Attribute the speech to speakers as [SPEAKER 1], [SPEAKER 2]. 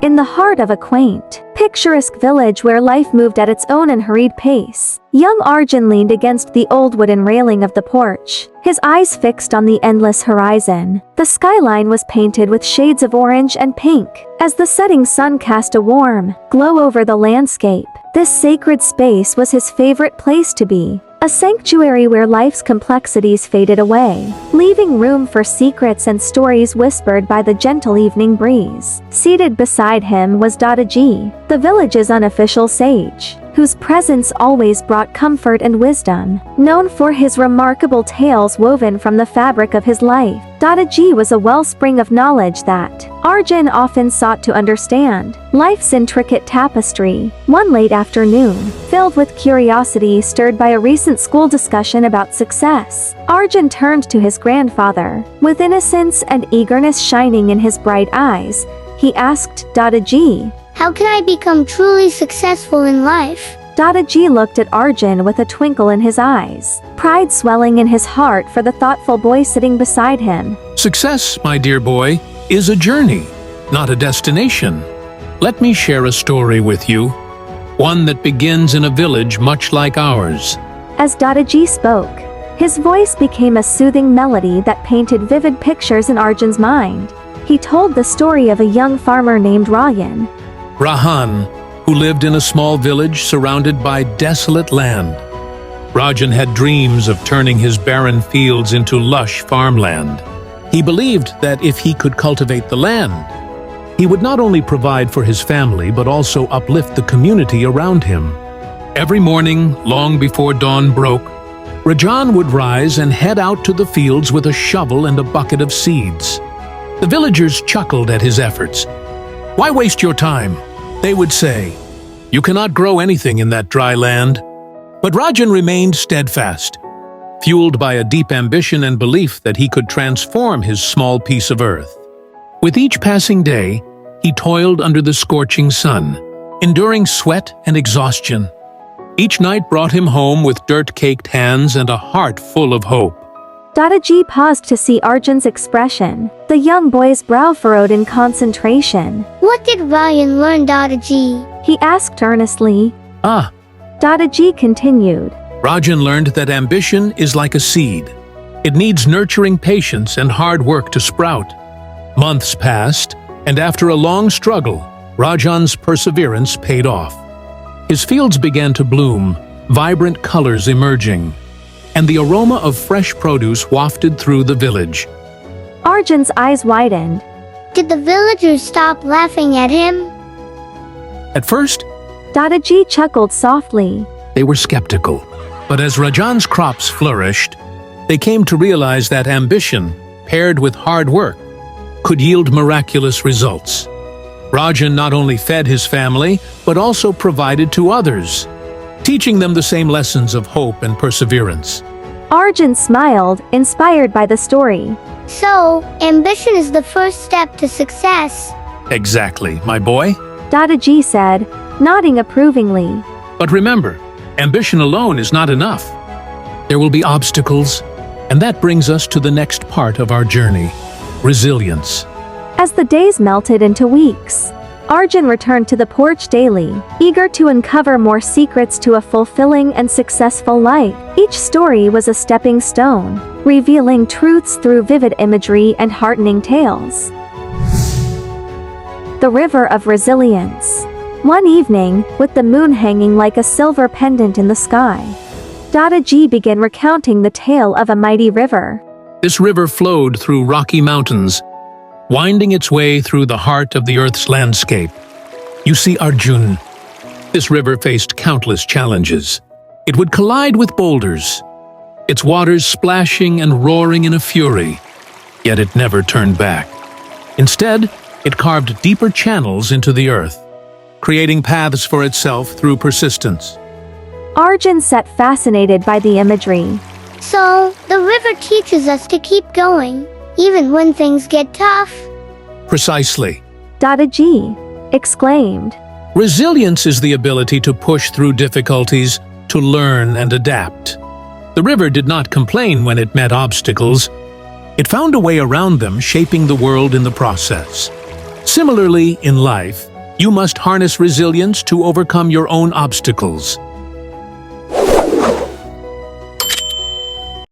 [SPEAKER 1] in the heart of a quaint, picturesque village where life moved at its own unhurried pace. Young Arjun leaned against the old wooden railing of the porch, his eyes fixed on the endless horizon. The skyline was painted with shades of orange and pink, as the setting sun cast a warm glow over the landscape. This sacred space was his favorite place to be, a sanctuary where life's complexities faded away, leaving room for secrets and stories whispered by the gentle evening breeze. Seated beside him was Daadaji, the village's unofficial sage, whose presence always brought comfort and wisdom. Known for his remarkable tales woven from the fabric of his life, Daadaji was a wellspring of knowledge that Arjun often sought to understand. Life's intricate tapestry. One late afternoon, filled with curiosity stirred by a recent school discussion about success, Arjun turned to his grandfather. With innocence and eagerness shining in his bright eyes, he asked Daadaji,
[SPEAKER 2] "How can I become truly successful in life?"
[SPEAKER 1] Daadaji looked at Arjun with a twinkle in his eyes, pride swelling in his heart for the thoughtful boy sitting beside him.
[SPEAKER 3] Success, my dear boy, is a journey, not a destination. Let me share a story with you, one that begins in a village much like ours.
[SPEAKER 1] As Daadaji spoke, his voice became a soothing melody that painted vivid pictures in Arjun's mind. He told the story of a young farmer named
[SPEAKER 3] Rahan, who lived in a small village surrounded by desolate land. Rajan had dreams of turning his barren fields into lush farmland. He believed that if he could cultivate the land, he would not only provide for his family but also uplift the community around him. Every morning, long before dawn broke, Rajan would rise and head out to the fields with a shovel and a bucket of seeds. The villagers chuckled at his efforts. "Why waste your time?" they would say. "You cannot grow anything in that dry land." But Rajan remained steadfast, fueled by a deep ambition and belief that he could transform his small piece of earth. With each passing day, he toiled under the scorching sun, enduring sweat and exhaustion. Each night brought him home with dirt-caked hands and a heart full of hope.
[SPEAKER 1] Daadaji paused to see Arjun's expression, the young boy's brow furrowed in concentration.
[SPEAKER 2] "What did Ryan learn, Daadaji?"
[SPEAKER 1] He asked earnestly. Daadaji continued.
[SPEAKER 3] Rajan learned that ambition is like a seed. It needs nurturing patience and hard work to sprout. Months passed, and after a long struggle, Rajan's perseverance paid off. His fields began to bloom, vibrant colors emerging, and the aroma of fresh produce wafted through the village.
[SPEAKER 1] Arjun's eyes widened.
[SPEAKER 2] Did the villagers stop laughing at him?
[SPEAKER 3] At first,
[SPEAKER 1] Daadaji chuckled softly.
[SPEAKER 3] they were skeptical. But as Rajan's crops flourished, they came to realize that ambition, paired with hard work, could yield miraculous results. Rajan not only fed his family, but also provided to others, teaching them the same lessons of hope and perseverance.
[SPEAKER 1] Arjun smiled, inspired by the story.
[SPEAKER 2] So, ambition is the first step to success.
[SPEAKER 3] Exactly, my boy.
[SPEAKER 1] Daadaji said, nodding approvingly.
[SPEAKER 3] But remember, ambition alone is not enough. There will be obstacles, and that brings us to the next part of our journey, resilience.
[SPEAKER 1] As the days melted into weeks, Arjun returned to the porch daily, eager to uncover more secrets to a fulfilling and successful life. Each story was a stepping stone, revealing truths through vivid imagery and heartening tales. The River of Resilience. One evening, with the moon hanging like a silver pendant in the sky, Daadaji began recounting the tale of a mighty river.
[SPEAKER 3] This river flowed through rocky mountains, winding its way through the heart of the Earth's landscape. You see, Arjun, this river faced countless challenges. It would collide with boulders, its waters splashing and roaring in a fury, yet it never turned back. Instead, it carved deeper channels into the earth, creating paths for itself through persistence.
[SPEAKER 1] Arjun sat fascinated by the imagery.
[SPEAKER 2] So, the river teaches us to keep going, even when things get tough.
[SPEAKER 3] Precisely.
[SPEAKER 1] Daadaji exclaimed.
[SPEAKER 3] Resilience is the ability to push through difficulties, to learn and adapt. The river did not complain when it met obstacles. It found a way around them, shaping the world in the process. Similarly, in life, You must harness resilience to overcome your own obstacles.